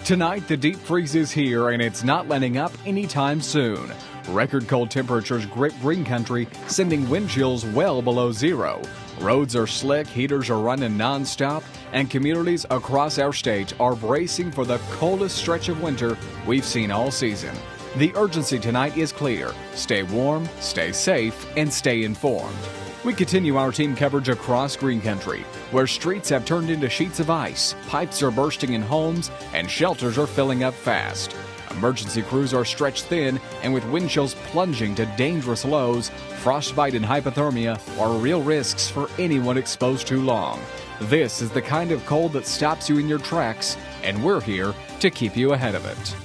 Tonight, the deep freeze is here, and it's not letting up anytime soon. Record cold temperatures grip green country, sending wind chills well below zero. Roads are slick, heaters are running nonstop, and communities across our state are bracing for the coldest stretch of winter we've seen all season. The urgency tonight is clear. Stay warm, stay safe, and stay informed. We continue our team coverage across green country, where streets have turned into sheets of ice, pipes are bursting in homes, and shelters are filling up fast. Emergency crews are stretched thin, and with wind chills plunging to dangerous lows, frostbite and hypothermia are real risks for anyone exposed too long. This is the kind of cold that stops you in your tracks, and we're here to keep you ahead of it.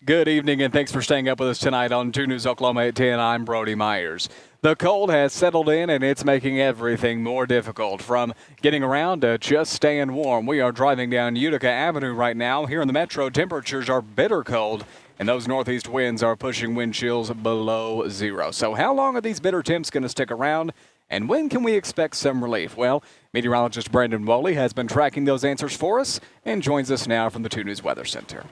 Good evening, and thanks for staying up with us tonight on 2 News Oklahoma at 10. I'm Brody Myers. The cold has settled in, and it's making everything more difficult, from getting around to just staying warm. We are driving down Utica Avenue right now. Here in the metro, temperatures are bitter cold, and those northeast winds are pushing wind chills below zero. So how long are these bitter temps going to stick around, and when can we expect some relief? Well, meteorologist Brandon Woley has been tracking those answers for us and joins us now from the 2 News Weather Center.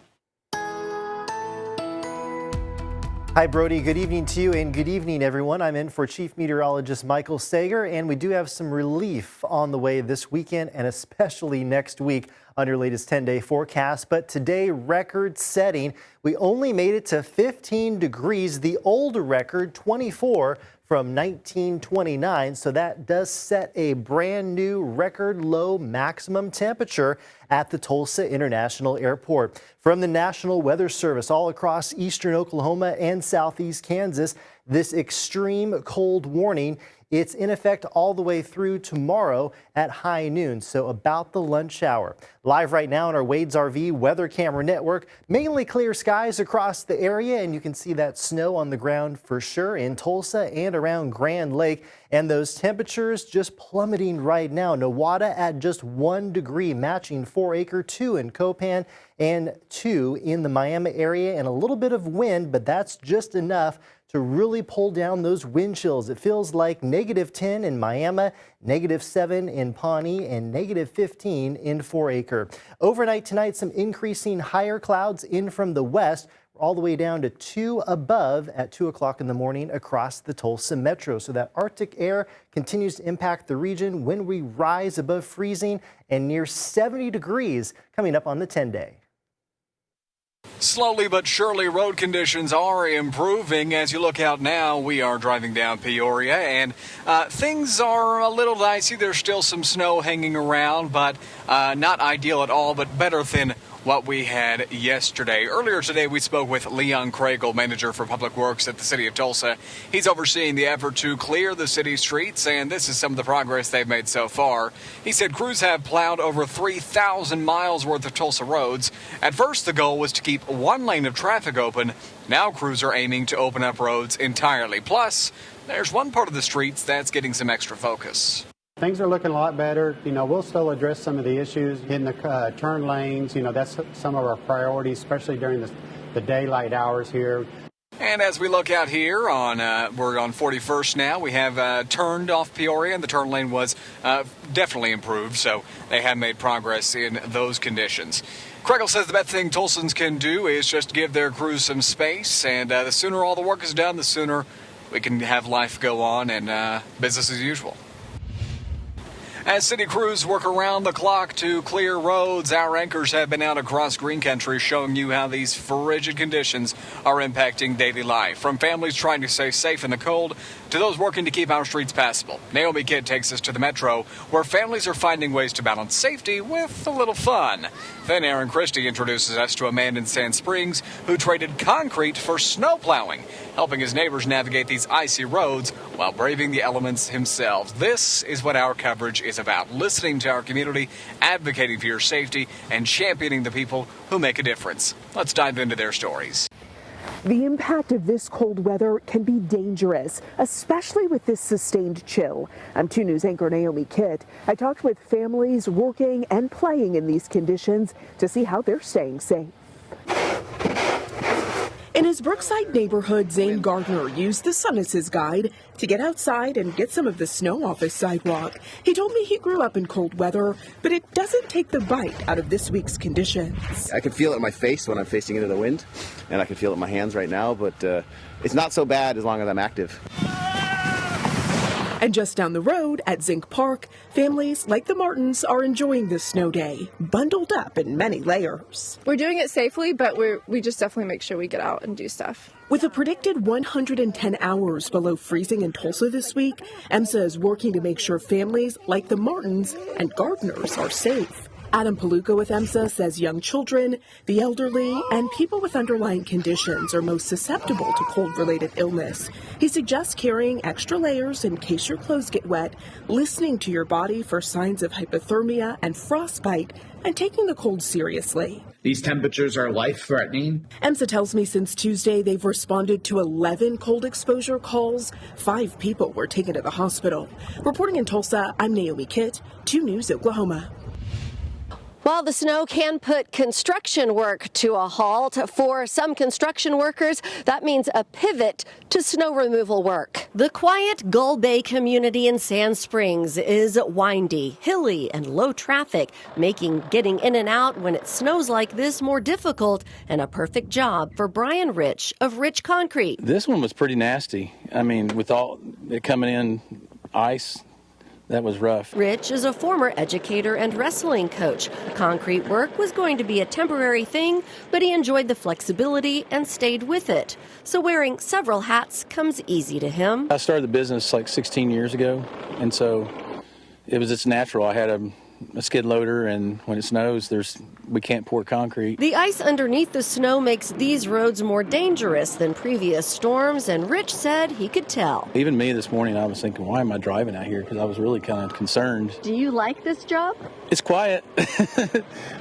Hi, Brody. Good evening to you, and good evening, everyone. I'm in for Chief Meteorologist Michael Sager, and we do have some relief on the way this weekend and especially next week on your latest 10-day forecast. But today, record setting. We only made it to 15 degrees, the old record, 24 from 1929. So that does set a brand new record low maximum temperature at the Tulsa International Airport. From the National Weather Service all across eastern Oklahoma and southeast Kansas, this extreme cold warning, it's in effect all the way through tomorrow at high noon, so about the lunch hour. Live right now on our Wade's RV weather camera network, mainly clear skies across the area, and you can see that snow on the ground for sure in Tulsa and around Grand Lake. And those temperatures just plummeting right now. Nowata at just 1 degree, matching 4-acre, 2 in Copan and 2 in the Miami area, and a little bit of wind, but that's just enough to really pull down those wind chills. It feels like -10 in Miami, -7 in Pawnee, and -15 in 4-acre. Overnight tonight, some increasing higher clouds in from the west, all the way down to 2 above at 2 o'clock in the morning across the Tulsa metro. So that Arctic air continues to impact the region when we rise above freezing and near 70 degrees coming up on the 10-day. Slowly but surely, road conditions are improving. As you look out now, we are driving down Peoria, and things are a little dicey. There's still some snow hanging around, but not ideal at all, but better than what we had yesterday. Earlier today, we spoke with Leon Craigle, manager for Public Works at the City of Tulsa. He's overseeing the effort to clear the city streets, and this is some of the progress they've made so far. He said crews have plowed over 3,000 miles worth of Tulsa roads. At first, the goal was to keep one lane of traffic open. Now crews are aiming to open up roads entirely. Plus, there's one part of the streets that's getting some extra focus. Things are looking a lot better. We'll still address some of the issues in the turn lanes. That's some of our priorities, especially during the daylight hours here. And as we look out here, we're on 41st now. We have turned off Peoria, and the turn lane was definitely improved, so they have made progress in those conditions. Craigle says the best thing Tulsans can do is just give their crews some space, and the sooner all the work is done, the sooner we can have life go on and business as usual. As city crews work around the clock to clear roads, our anchors have been out across green country showing you how these frigid conditions are impacting daily life. From families trying to stay safe in the cold to those working to keep our streets passable. Naomi Kidd takes us to the metro, where families are finding ways to balance safety with a little fun. Then Aaron Christie introduces us to a man in Sand Springs who traded concrete for snow plowing, helping his neighbors navigate these icy roads while braving the elements himself. This is what our coverage is about: listening to our community, advocating for your safety, and championing the people who make a difference. Let's dive into their stories. The impact of this cold weather can be dangerous, especially with this sustained chill. I'm 2 News anchor Naomi Kidd. I talked with families working and playing in these conditions to see how they're staying safe. In his Brookside neighborhood, Zane Gardner used the sun as his guide to get outside and get some of the snow off his sidewalk. He told me he grew up in cold weather, but it doesn't take the bite out of this week's conditions. I can feel it in my face when I'm facing into the wind, and I can feel it in my hands right now, but it's not so bad as long as I'm active. And just down the road at Zink Park, families like the Martins are enjoying this snow day, bundled up in many layers. We're doing it safely, but we just definitely make sure we get out and do stuff. With a predicted 110 hours below freezing in Tulsa this week, EMSA is working to make sure families like the Martins and Gardners are safe. Adam Paluca with EMSA says young children, the elderly, and people with underlying conditions are most susceptible to cold-related illness. He suggests carrying extra layers in case your clothes get wet, listening to your body for signs of hypothermia and frostbite, and taking the cold seriously. These temperatures are life-threatening. EMSA tells me since Tuesday they've responded to 11 cold exposure calls. 5 people were taken to the hospital. Reporting in Tulsa, I'm Naomi Kitt, 2 News Oklahoma. Well, the snow can put construction work to a halt. For some construction workers, that means a pivot to snow removal work. The quiet Gull Bay community in Sand Springs is windy, hilly, and low traffic, making getting in and out when it snows like this more difficult and a perfect job for Brian Rich of Rich Concrete. This one was pretty nasty. I mean, with all it coming in ice, that was rough. Rich is a former educator and wrestling coach. Concrete work was going to be a temporary thing, but he enjoyed the flexibility and stayed with it. So wearing several hats comes easy to him. I started the business like 16 years ago, and so it's natural. I had a skid loader, and when it snows, we can't pour concrete. The ice underneath the snow makes these roads more dangerous than previous storms, and Rich said he could tell. Even me this morning, I was thinking, why am I driving out here? Because I was really kind of concerned. Do you like this job? It's quiet.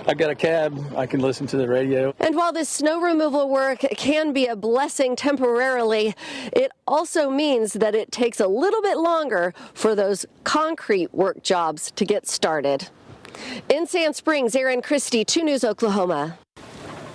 I got a cab. I can listen to the radio. And while this snow removal work can be a blessing temporarily, it also means that it takes a little bit longer for those concrete work jobs to get started. In Sand Springs, Aaron Christie, 2 News Oklahoma.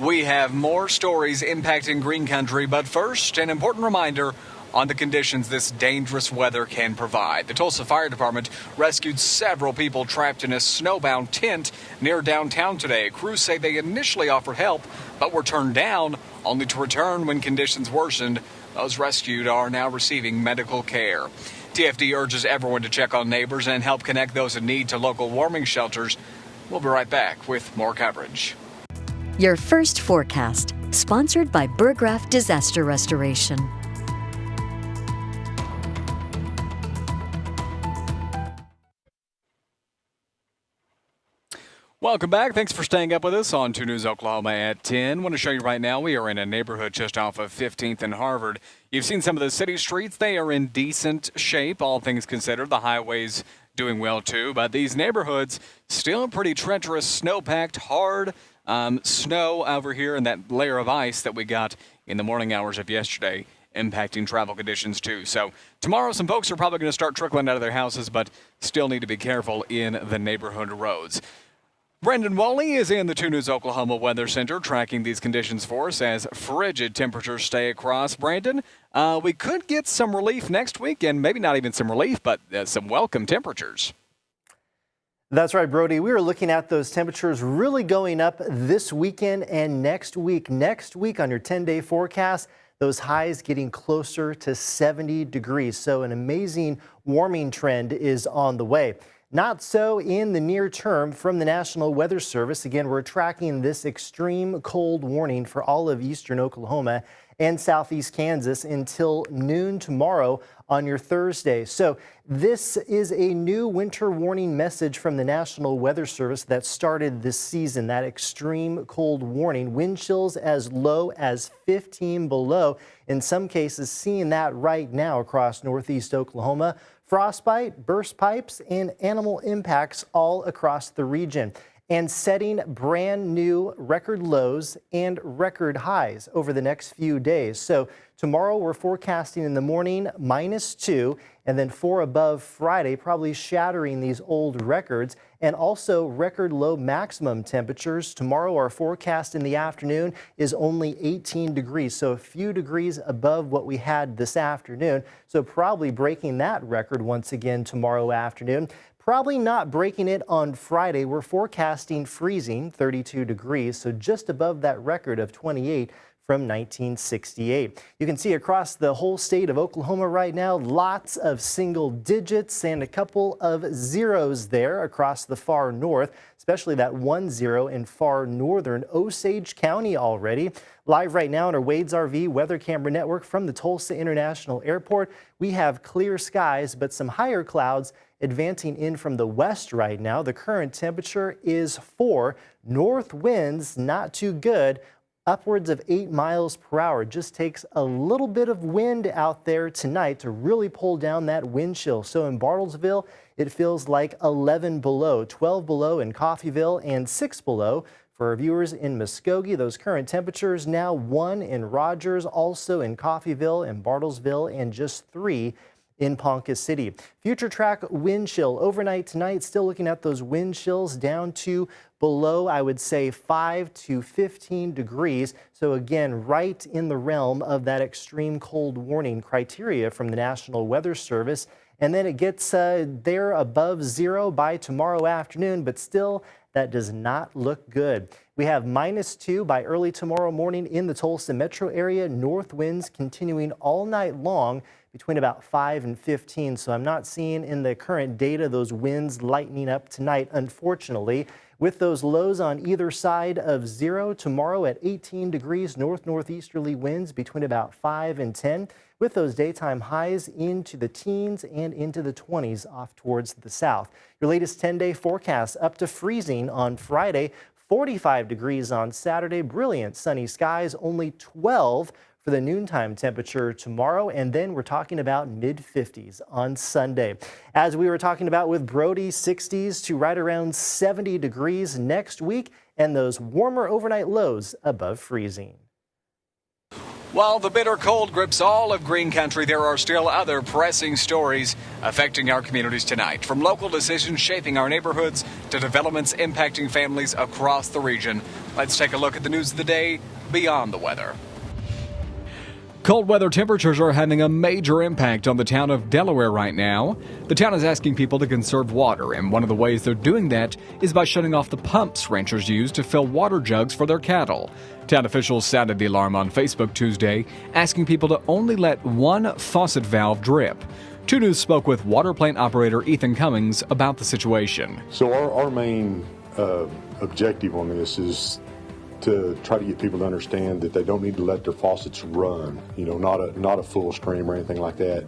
We have more stories impacting green country, but first, an important reminder on the conditions this dangerous weather can provide. The Tulsa Fire Department rescued several people trapped in a snowbound tent near downtown today. Crews say they initially offered help, but were turned down, only to return when conditions worsened. Those rescued are now receiving medical care. TFD urges everyone to check on neighbors and help connect those in need to local warming shelters. We'll be right back with more coverage. Your first forecast, sponsored by Burgraff Disaster Restoration. Welcome back. Thanks for staying up with us on 2 News Oklahoma at 10. I want to show you right now we are in a neighborhood just off of 15th and Harvard. You've seen some of the city streets. They are in decent shape, all things considered. The highway's doing well, too. But these neighborhoods still pretty treacherous, snow-packed, hard snow over here and that layer of ice that we got in the morning hours of yesterday impacting travel conditions, too. So tomorrow some folks are probably going to start trickling out of their houses, but still need to be careful in the neighborhood roads. Brendan Wally is in the 2 News Oklahoma Weather Center tracking these conditions for us as frigid temperatures stay across. Brandon, we could get some relief next week, and maybe not even some relief, but some welcome temperatures. That's right, Brody. We were looking at those temperatures really going up this weekend and next week. Next week on your 10-day forecast, those highs getting closer to 70 degrees. So an amazing warming trend is on the way. Not so in the near term from the National Weather Service. Again, we're tracking this extreme cold warning for all of eastern Oklahoma and southeast Kansas until noon tomorrow on your Thursday. So this is a new winter warning message from the National Weather Service that started this season, that extreme cold warning. Wind chills as low as 15 below. In some cases, seeing that right now across northeast Oklahoma. Frostbite, burst pipes, and animal impacts all across the region, and setting brand new record lows and record highs over the next few days. So Tomorrow, we're forecasting in the morning -2, and then 4 above Friday, probably shattering these old records. And also record low maximum temperatures. Tomorrow, our forecast in the afternoon is only 18 degrees, so a few degrees above what we had this afternoon. So probably breaking that record once again tomorrow afternoon. Probably not breaking it on Friday. We're forecasting freezing, 32 degrees, so just above that record of 28 from 1968. You can see across the whole state of Oklahoma right now, lots of single digits and a couple of zeros there across the far north, especially that 10 in far northern Osage County already. Live right now on our Wade's RV weather camera network from the Tulsa International Airport, we have clear skies, but some higher clouds advancing in from the west right now. The current temperature is 4. North winds not too good. Upwards of 8 miles per hour. Just takes a little bit of wind out there tonight to really pull down that wind chill. So in Bartlesville, it feels like 11 below, 12 below in Coffeyville, and 6 below for our viewers in Muskogee. Those current temperatures now 1 in Rogers, also in Coffeyville and Bartlesville, and just 3 in Ponca City. Future track wind chill overnight tonight, still looking at those wind chills down to below, I would say 5 to 15 degrees. So again, right in the realm of that extreme cold warning criteria from the National Weather Service. And then it gets there above 0 by tomorrow afternoon, but still that does not look good. We have -2 by early tomorrow morning in the Tulsa metro area. North winds continuing all night long between about 5 and 15. So I'm not seeing in the current data those winds lightening up tonight, unfortunately. With those lows on either side of 0 tomorrow at 18 degrees, northeasterly winds between about 5 and 10, with those daytime highs into the teens and into the 20s off towards the south. Your latest 10-day forecast up to freezing on Friday, 45 degrees on Saturday, brilliant sunny skies, only 12 for the noontime temperature tomorrow, and then we're talking about mid-50s on Sunday. As we were talking about with Brody, 60s to right around 70 degrees next week, and those warmer overnight lows above freezing. While the bitter cold grips all of Green Country, there are still other pressing stories affecting our communities tonight. From local decisions shaping our neighborhoods to developments impacting families across the region. Let's take a look at the news of the day beyond the weather. Cold weather temperatures are having a major impact on the town of Delaware right now. The town is asking people to conserve water, and one of the ways they're doing that is by shutting off the pumps ranchers use to fill water jugs for their cattle. Town officials sounded the alarm on Facebook Tuesday, asking people to only let one faucet valve drip. 2 News spoke with water plant operator Ethan Cummings about the situation. So our main objective on this is to try to get people to understand that they don't need to let their faucets run, not a full stream or anything like that.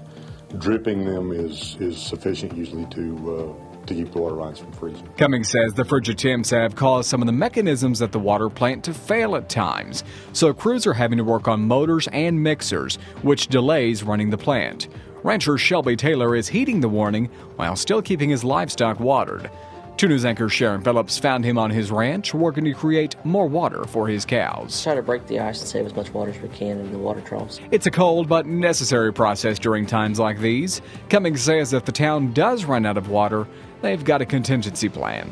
Dripping them is sufficient usually to keep the water lines from freezing. Cummings says the frigid temps have caused some of the mechanisms at the water plant to fail at times, so crews are having to work on motors and mixers, which delays running the plant. Rancher Shelby Taylor is heeding the warning while still keeping his livestock watered. 2 News anchor Sharon Phillips found him on his ranch working to create more water for his cows. Try to break the ice and save as much water as we can in the water troughs. It's a cold but necessary process during times like these. Cummings says if the town does run out of water, they've got a contingency plan.